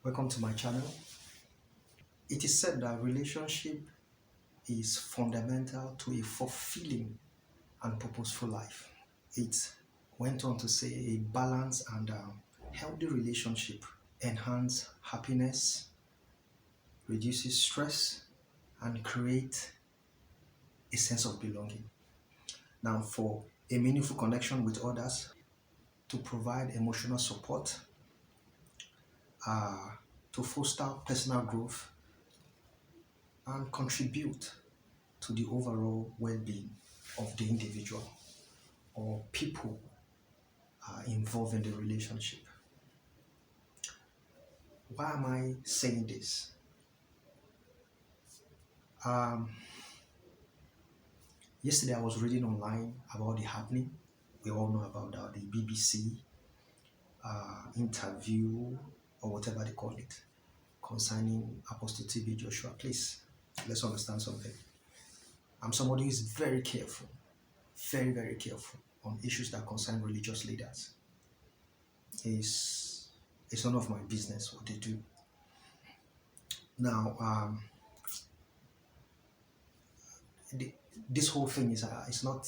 Welcome to my channel. It is said that relationship is fundamental to a fulfilling and purposeful life. It went on to say a balanced and healthy relationship enhance happiness, reduces stress, and create a sense of belonging. Now, for a meaningful connection with others, to provide emotional support, uh, to foster personal growth, and contribute to the overall well-being of the individual or people involved in the relationship. Why am I saying this? Um, Yesterday I was reading online about the happening. We all know about the BBC interview or whatever they call it concerning Apostle TB Joshua. Please, let's understand something. I'm somebody who is very careful, very, very careful on issues that concern religious leaders. It's none of my business what they do. Now, this whole thing is it's not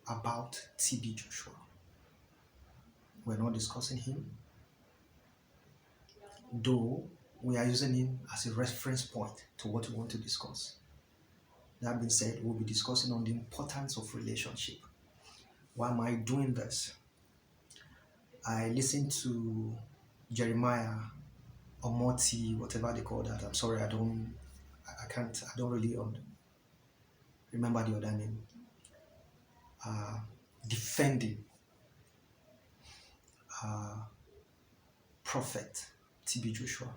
about TB Joshua. We're not discussing him, though we are using him as a reference point to what we want to discuss. That being said, we'll be discussing on the importance of relationship. Why am I doing this? I listened to Jeremiah or Morty, whatever they call that. I'm sorry, I don't really remember the other name. Defending Prophet TB Joshua.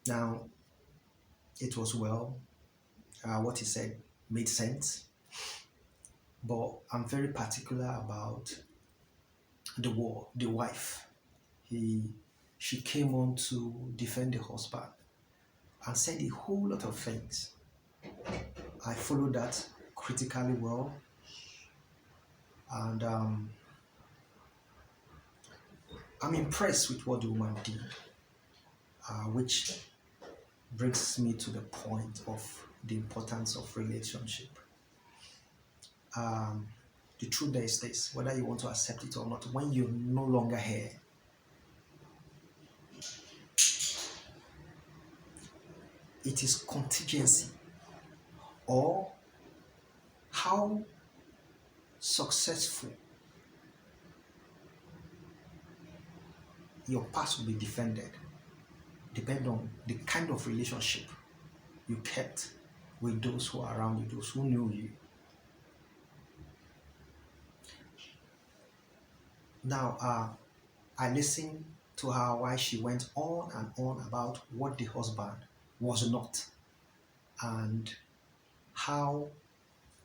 Now, it was what he said made sense, but I'm very particular about the wife. She came on to defend the husband and said a whole lot of things. I followed that critically well, and I'm impressed with what the woman did, which brings me to the point of the importance of relationship. The truth there is this, whether you want to accept it or not, when you're no longer here, it is contingency or how successful your past will be defended depend on the kind of relationship you kept with those who are around you, those who knew you. Now, I listened to her while she went on and on about what the husband was not and how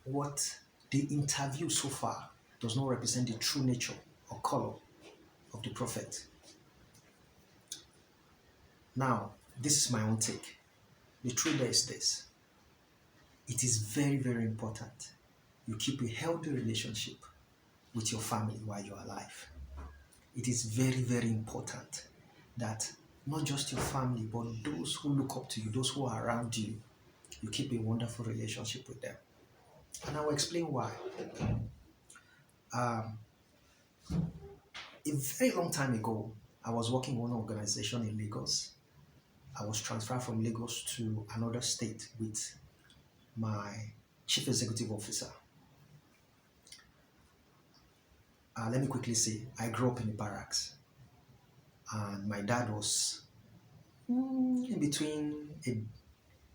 what the interview so far does not represent the true nature or color of the prophet. Now, this is my own take. The truth there is this. It is very, very important you keep a healthy relationship with your family while you're alive. It is very, very important that not just your family, but those who look up to you, those who are around you, you keep a wonderful relationship with them. And I will explain why. A very long time ago, I was working in one organization in Lagos. I was transferred from Lagos to another state with my chief executive officer. Let me quickly say, I grew up in the barracks, and my dad was in between a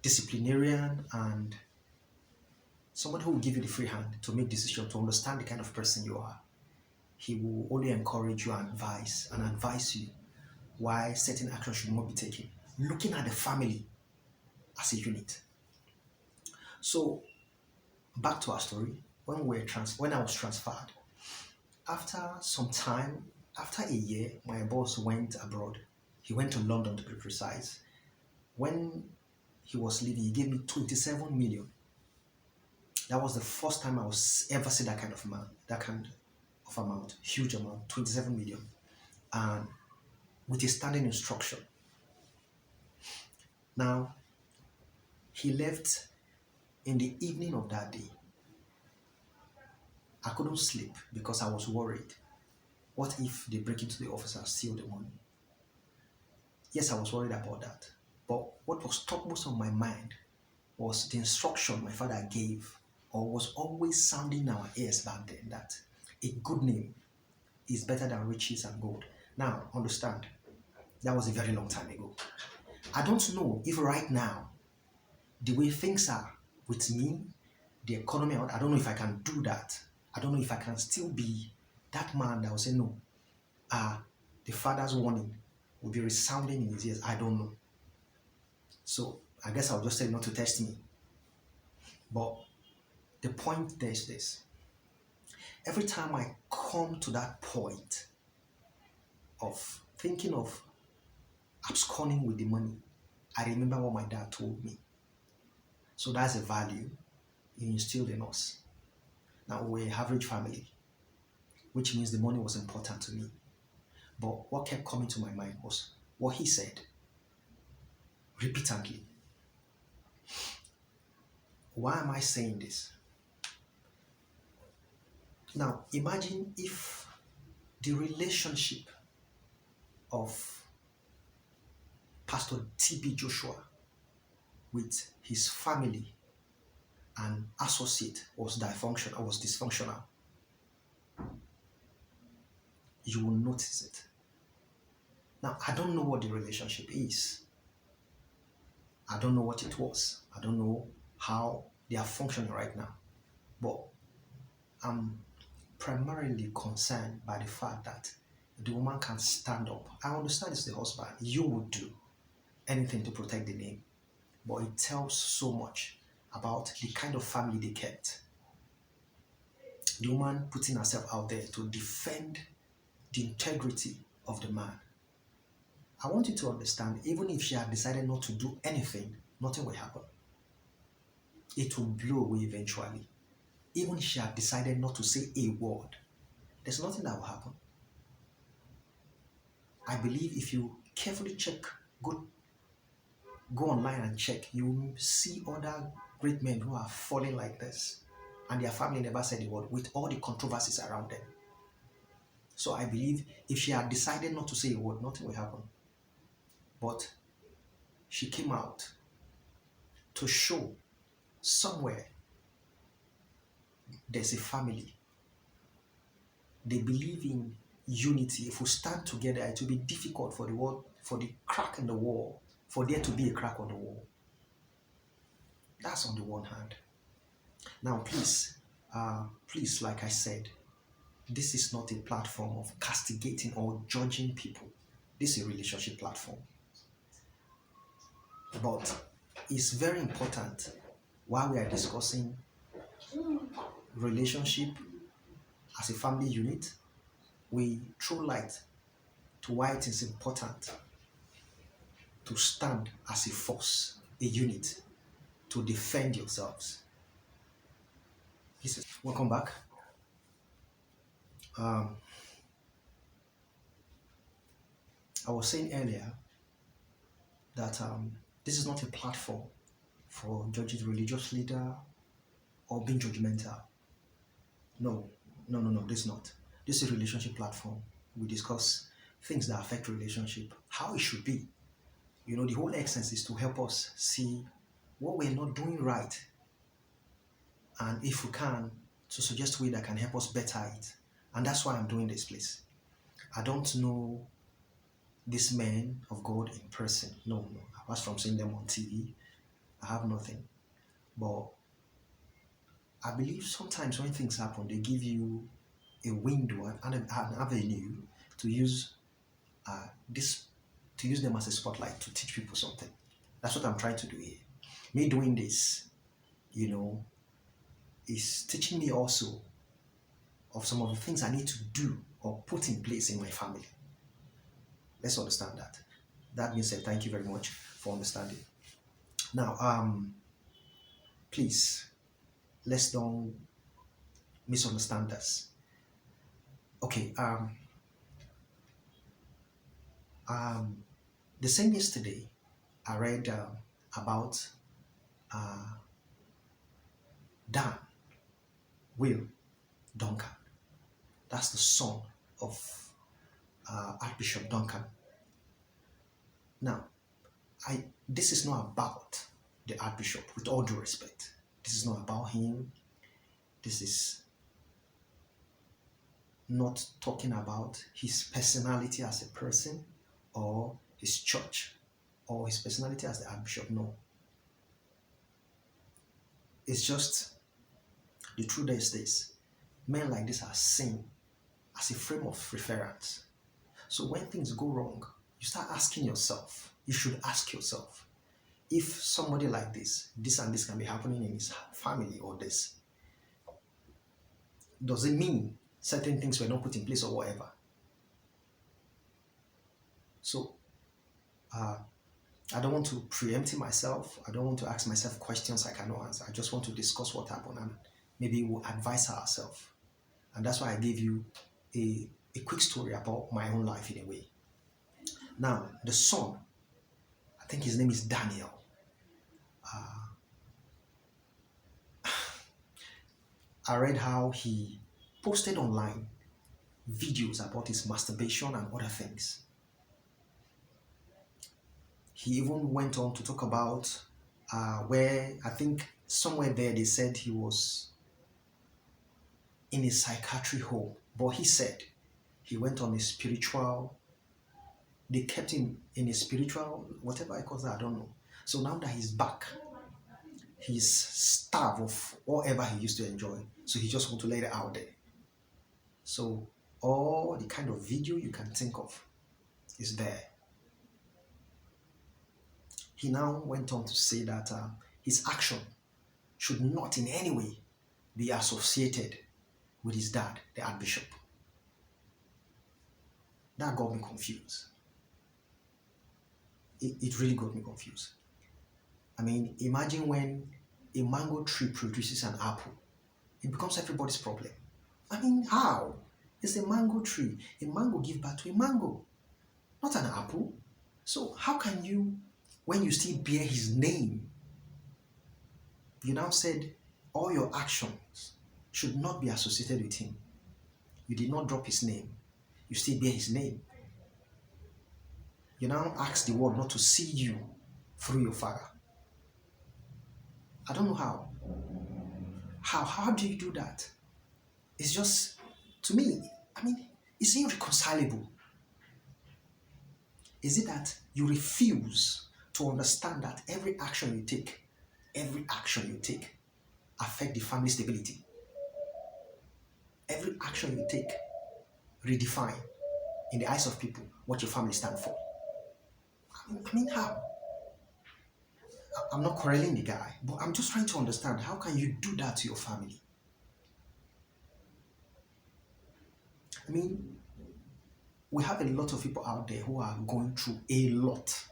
disciplinarian and somebody who will give you the free hand to make decisions, to understand the kind of person you are. He will only encourage you and advise you why certain actions should not be taken, looking at the family as a unit. So, back to our story. When I was transferred, after some time, after a year, my boss went abroad. He went to London, to be precise. When he was leaving, he gave me 27 million. That was the first time I was ever see that kind of amount, huge amount, 27 million. and with a standing instruction. Now, he left in the evening of that day. I couldn't sleep because I was worried. What if they break into the office and steal the money? Yes, I was worried about that. But what was topmost on my mind was the instruction my father gave, or was always sounding in our ears back then, that a good name is better than riches and gold. Now, understand, that was a very long time ago. I don't know if right now, the way things are with me, the economy, I don't know if I can do that. I don't know if I can still be that man that will say, no, the father's warning will be resounding in his ears. I don't know. So I guess I'll just say not to test me. But the point there is this. Every time I come to that point of thinking of absconding with the money, I remember what my dad told me. So that's a value he instilled in us. Now, we're an average family, which means the money was important to me. But what kept coming to my mind was what he said repeatedly. Why am I saying this? Now, imagine if the relationship of Pastor T.B. Joshua with his family and associate was dysfunctional. You will notice it. Now, I don't know what the relationship is. I don't know what it was. I don't know how they are functioning right now. But I'm primarily concerned by the fact that the woman can stand up. I understand it's the husband. You would do anything to protect the name. But it tells so much about the kind of family they kept. The woman putting herself out there to defend the integrity of the man. I want you to understand, even if she had decided not to do anything, nothing will happen. It will blow away eventually. Even if she had decided not to say a word, there's nothing that will happen. I believe if you carefully check, go online and check, you will see other great men who are falling like this, and their family never said a word with all the controversies around them. So I believe if she had decided not to say a word, nothing will happen. But she came out to show somewhere there's a family. They believe in unity. If we stand together, it will be difficult for the world, for the crack in the wall, for there to be a crack on the wall. That's on the one hand. Now, please, like I said, this is not a platform of castigating or judging people. This is a relationship platform. But it's very important while we are discussing relationship as a family unit, we throw light to why it is important to stand as a force, a unit, to defend yourselves. Welcome back. I was saying earlier that this is not a platform for judging the religious leader or being judgmental. No, this is not. This is a relationship platform. We discuss things that affect relationship, how it should be. You know, the whole essence is to help us see what we're not doing right, and if we can, to suggest ways that can help us better it. And that's why I'm doing this, please. I don't know these men of God in person. No. Apart from seeing them on TV, I have nothing. But I believe sometimes when things happen, they give you a window and an avenue to use them as a spotlight to teach people something. That's what I'm trying to do here. Me doing this, is teaching me also of some of the things I need to do or put in place in my family. Let's understand that. That being said, thank you very much for understanding. Now, please, let's don't misunderstand us. Okay, Um, the same yesterday, I read about uh, Dan Will Duncan. That's the son of Archbishop Duncan. Now, this is not about the Archbishop, with all due respect. This is not about him. This is not talking about his personality as a person or his church or his personality as the Archbishop. No. It's just the truth is this: men like this are seen as a frame of reference. So when things go wrong, you start asking yourself, you should ask yourself, if somebody like this and this can be happening in his family or this, does it mean certain things were not put in place or whatever? So I don't want to preempt myself. I don't want to ask myself questions I cannot answer. I just want to discuss what happened and maybe we'll advise ourselves. And that's why I gave you a quick story about my own life in a way. Now, the son, I think his name is Daniel. I read how he posted online videos about his masturbation and other things. He even went on to talk about where I think somewhere there they said he was in a psychiatric home. But he said he went on a spiritual, they kept him in a spiritual, whatever I call that, I don't know. So now that he's back, he's starved of whatever he used to enjoy. So he just want to let it out there. So all the kind of video you can think of is there. He now went on to say that his action should not in any way be associated with his dad, the Archbishop. That got me confused. It really got me confused. I mean, imagine when a mango tree produces an apple, it becomes everybody's problem. I mean, how? It's a mango tree. A mango gives birth to a mango, not an apple. So how can you, when you still bear his name, you now said all your actions should not be associated with him. You did not drop his name. You still bear his name. You now ask the world not to see you through your father. I don't know how. How do you do that? It's just, to me, I mean, it's irreconcilable. Is it that you refuse to understand that every action you take affect the family stability? Every action you take redefine in the eyes of people what your family stand for. I mean how? I'm not quarreling the guy, but I'm just trying to understand how can you do that to your family? I mean, we have a lot of people out there who are going through a lot,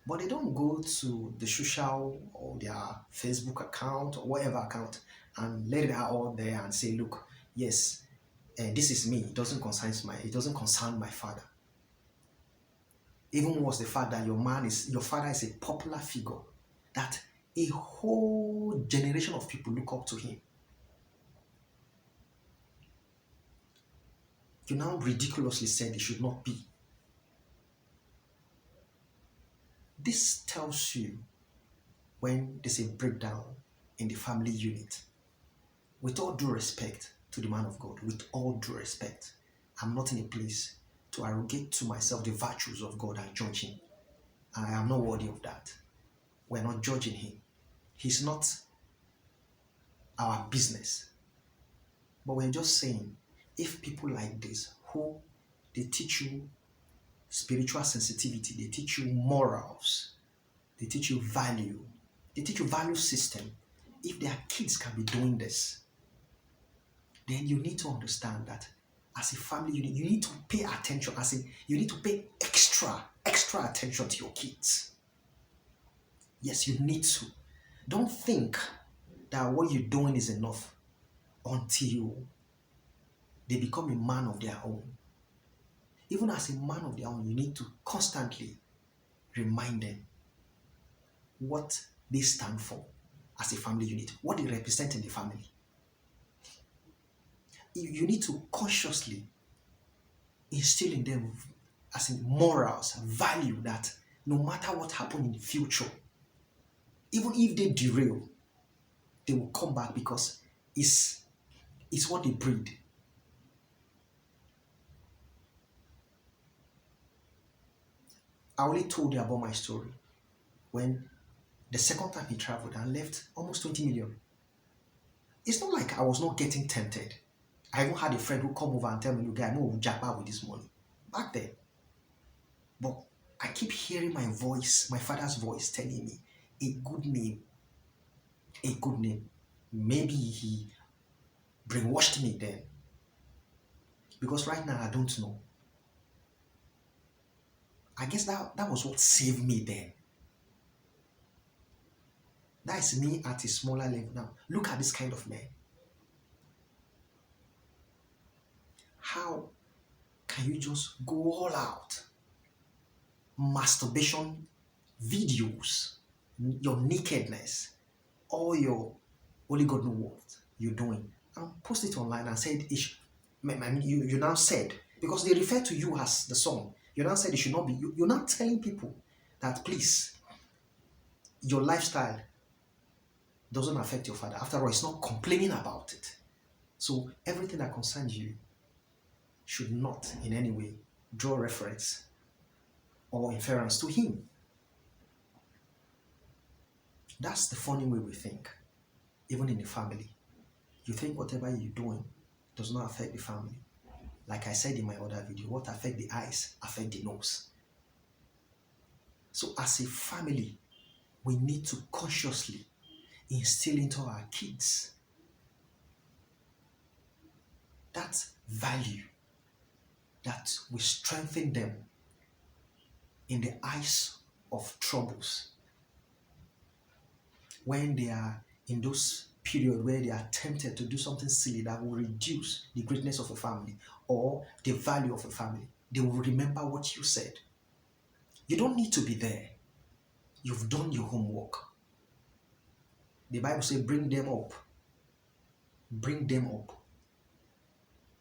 but they don't go to the social or their Facebook account or whatever account and let it out there and say, look, yes, this is me. It doesn't concern my father. Even worse, the fact that your father is a popular figure, that a whole generation of people look up to him. You now ridiculously said it should not be. This tells you when there's a breakdown in the family unit. With all due respect to the man of God, with all due respect, I'm not in a place to arrogate to myself the virtues of God and judge him. I am not worthy of that. We're not judging him. He's not our business. But we're just saying, if people like this, who they teach you spiritual sensitivity, they teach you morals, they teach you value system, if their kids can be doing this, then you need to understand that as a family unit, you need to pay attention. You need to pay extra attention to your kids. Yes, you need to. Don't think that what you're doing is enough until they become a man of their own. Even as a man of their own, you need to constantly remind them what they stand for as a family unit, what they represent in the family. You need to consciously instill in them as in morals, value that no matter what happens in the future, even if they derail, they will come back because it's, it's what they breed. I only told you about my story when the second time he traveled and left almost 20 million. It's not like I was not getting tempted. I even had a friend who come over and tell me, look, guy, I'm going to jump out with this money. Back then. But I keep hearing my voice, my father's voice telling me, a good name, a good name. Maybe he brainwashed me then. Because right now I don't know. I guess that was what saved me then. That is me at a smaller level now. Look at this kind of man. How can you just go all out? Masturbation videos, your nakedness, all your only God knows what you're doing, and post it online and said you now said, because they refer to you as the son, you now said it should not be you. You're not telling people that please, your lifestyle doesn't affect your father. After all, it's not complaining about it. So everything that concerns you should not in any way draw reference or inference to him. That's the funny way we think, even in the family. You think whatever you're doing does not affect the family. Like I said in my other video, what affect the eyes affect the nose. So as a family, we need to consciously instill into our kids that value that will strengthen them in the eyes of troubles. When they are in those periods where they are tempted to do something silly that will reduce the greatness of a family or the value of a family, they will remember what you said. You don't need to be there. You've done your homework. The Bible says, bring them up. Bring them up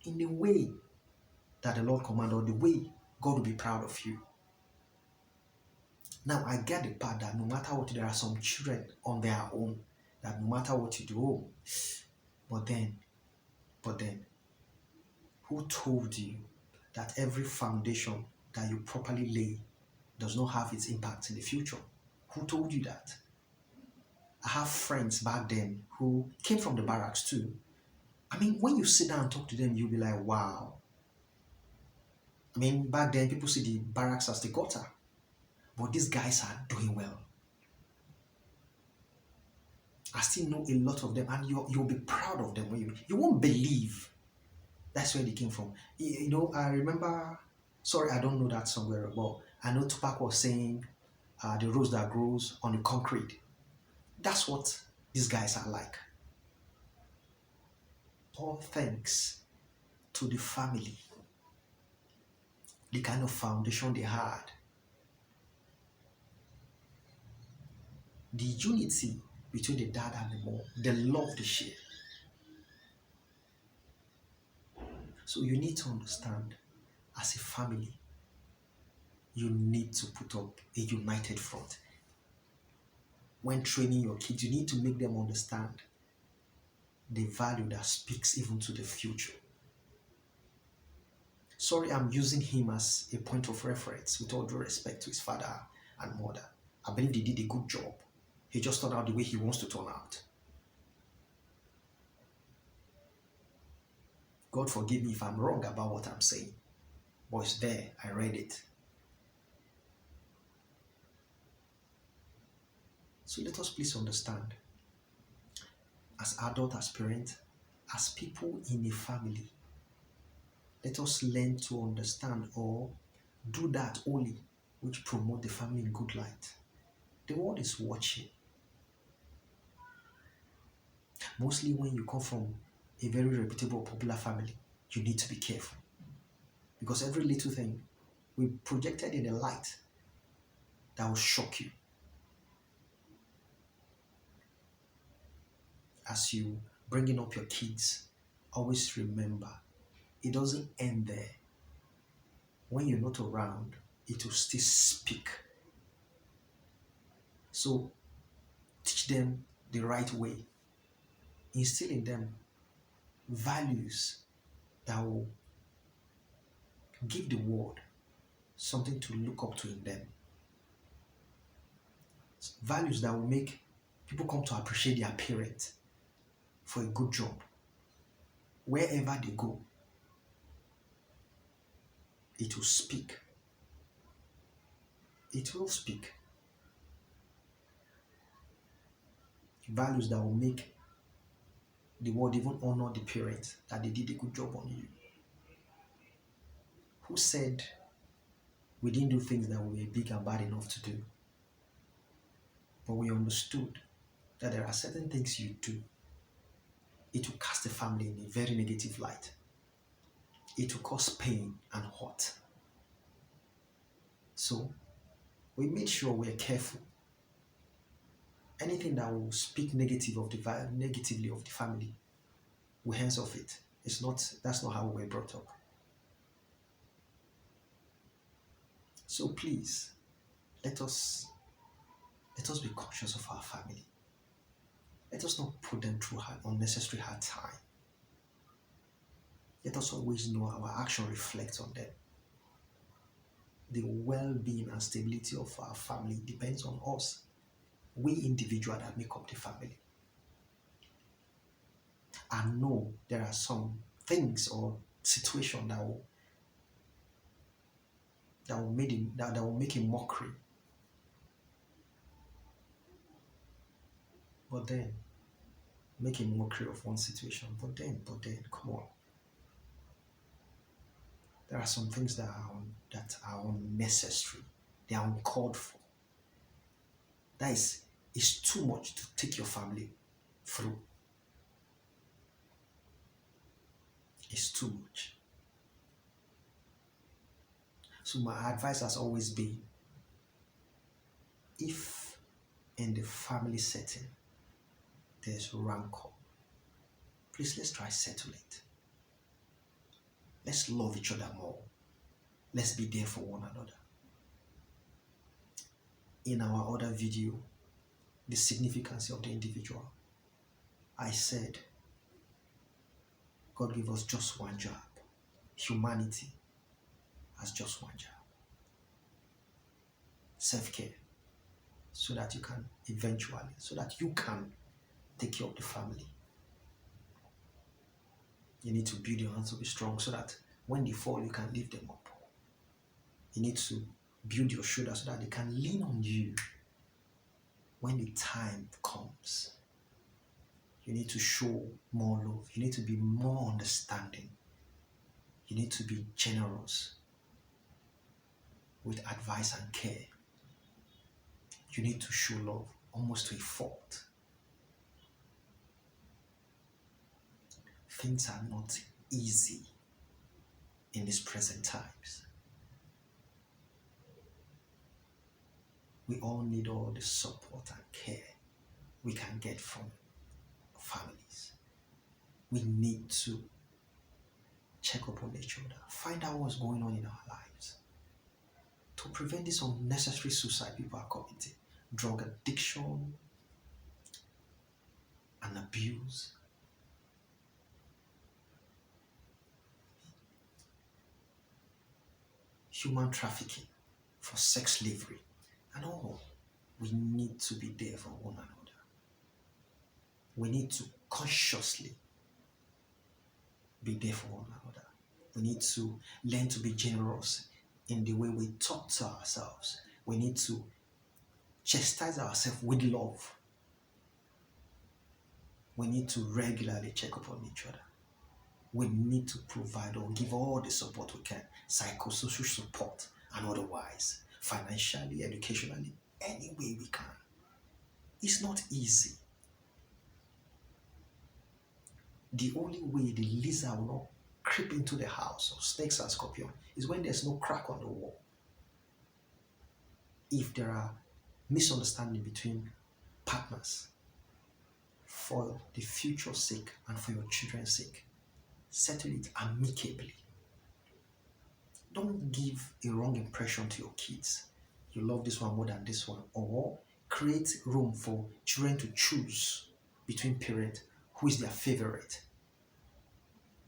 in the way that the Lord commanded, or the way God will be proud of you. Now, I get the part that no matter what, there are some children on their own, that no matter what you do, oh, but then, who told you that every foundation that you properly lay does not have its impact in the future? Who told you that? I have friends back then who came from the barracks too. I mean, when you sit down and talk to them, you'll be like, wow. I mean, back then, people see the barracks as the gutter. But these guys are doing well. I still know a lot of them, and you'll be proud of them when you won't believe that's where they came from. You know, I remember, sorry, I don't know that somewhere, but I know Tupac was saying the rose that grows on the concrete. That's what these guys are like. All thanks to the family, the kind of foundation they had, the unity between the dad and the mom, the love they share. So you need to understand, as a family, you need to put up a united front. When training your kids, you need to make them understand the value that speaks even to the future. Sorry, I'm using him as a point of reference with all due respect to his father and mother. I believe they did a good job. He just turned out the way he wants to turn out. God forgive me if I'm wrong about what I'm saying. But it's there, I read it. So let us please understand, as adults, as parents, as people in a family, let us learn to understand or do that only which promote the family in good light. The world is watching. Mostly when you come from a very reputable, popular family, you need to be careful. because every little thing we projected in a light that will shock you. As you bringing up your kids, always remember it doesn't end there. When you're not around, it will still speak. So teach them the right way. Instill in them values that will give the world something to look up to in them. Values that will make people come to appreciate their parents for a good job. Wherever they go, it will speak. It will speak. Values that will make the world even honor the parents that they did a good job on you. Who said we didn't do things that were big and bad enough to do? But we understood that there are certain things you do. It will cast the family in a very negative light. It will cause pain and hurt. So we made sure we're careful. Anything that will speak negatively of the family, we hands off it. That's not how we were brought up. So please, let us be conscious of our family. Let us not put them through unnecessary hard time. Let us always know our action reflects on them. The well-being and stability of our family depends on us. We individuals that make up the family. I know there are some things or situations that will make a mockery. But then, make a mockery of one situation. But then, come on. There are some things that are unnecessary. They are uncalled for. That is, it's too much to take your family through. It's too much. So my advice has always been, if in the family setting there's rancor, please let's try settle it. Let's love each other more. Let's be there for one another. In our other video, the significance of the individual, I said, God gave us just one job. Humanity has just one job. Self-care. So that you can take care of the family. You need to build your hands to be strong so that when they fall, you can lift them up. You need to build your shoulders so that they can lean on you when the time comes. You need to show more love. You need to be more understanding. You need to be generous with advice and care. You need to show love almost to a fault. Things are not easy in these present times. We all need all the support and care we can get from families. We need to check up on each other, find out what's going on in our lives to prevent this unnecessary suicide people are committing, drug addiction and abuse. Human trafficking for sex slavery and all. We need to be there for one another. We need to consciously be there for one another. We need to learn to be generous in the way we talk to ourselves. We need to chastise ourselves with love. We need to regularly check up on each other. We need to provide or give all the support we can, psychosocial support and otherwise, financially, educationally, any way we can. It's not easy. The only way the lizard will not creep into the house of snakes and scorpions is when there's no crack on the wall. If there are misunderstanding between partners, for the future's sake and for your children's sake, settle it amicably. Don't give a wrong impression to your kids. You love this one more than this one, or create room for children to choose between parents who is their favorite,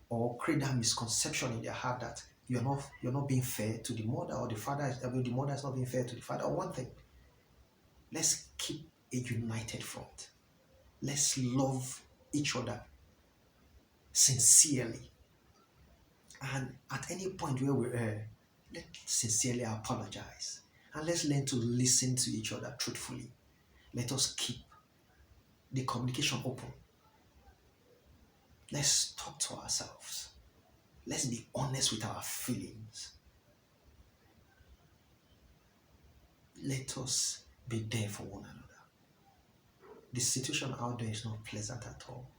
or create that misconception in their heart that you're not being fair to the mother, or the father is, the mother is not being fair to the father. Or one thing, let's keep a united front. Let's love each other sincerely. And at any point where we err, let's sincerely apologize. And let's learn to listen to each other truthfully. Let us keep the communication open. Let's talk to ourselves. Let's be honest with our feelings. Let us be there for one another. The situation out there is not pleasant at all.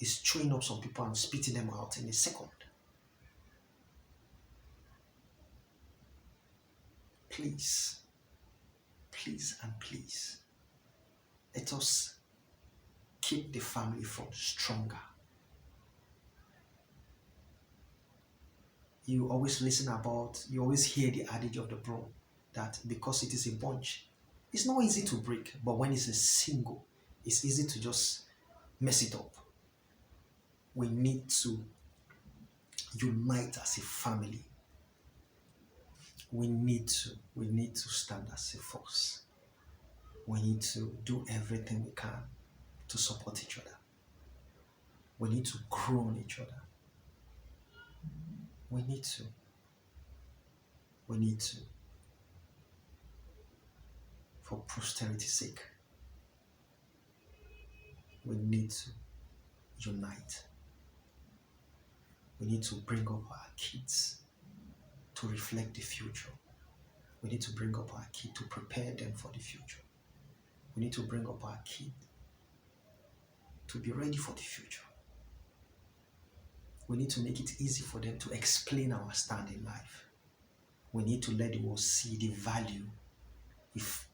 It's chewing up some people and spitting them out in a second. Please, please and please, let us keep the family front stronger. You always you always hear the adage of the bro that because it is a bunch, it's not easy to break, but when it's a single, it's easy to just mess it up. We need to unite as a family. We need to stand as a force. We need to do everything we can to support each other. We need to grow on each other. We need to. For posterity's sake, we need to unite. We need to bring up our kids to reflect the future. We need to bring up our kids to prepare them for the future. We need to bring up our kids to be ready for the future. We need to make it easy for them to explain our stand in life. We need to let the world see the value if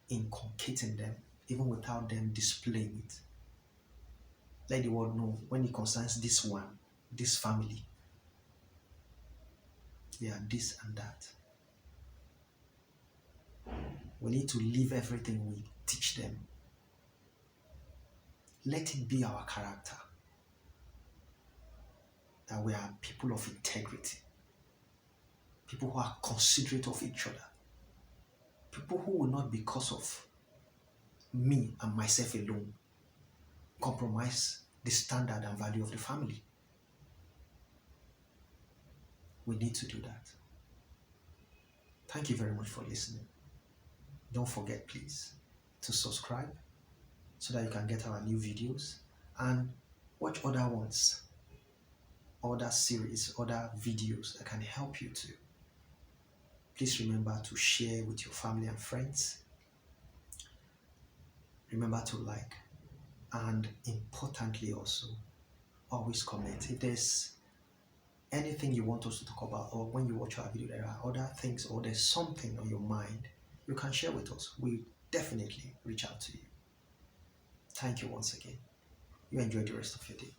inculcating them, even without them displaying it. Let the world know when it concerns this one, this family, they are this and that. We need to live everything we teach them. Let it be our character that we are people of integrity, people who are considerate of each other, people who will not, because of me and myself alone, compromise the standard and value of the family. We need to do that. Thank you very much for listening. Don't forget, please, to subscribe so that you can get our new videos and watch other ones, other series, other videos that can help you too. Please remember to share with your family and friends. Remember to like, and importantly also, always comment. If there's anything you want us to talk about, or when you watch our video there are other things, or there's something on your mind, you can share with us. We definitely reach out to you. Thank you once again. You enjoy the rest of your day.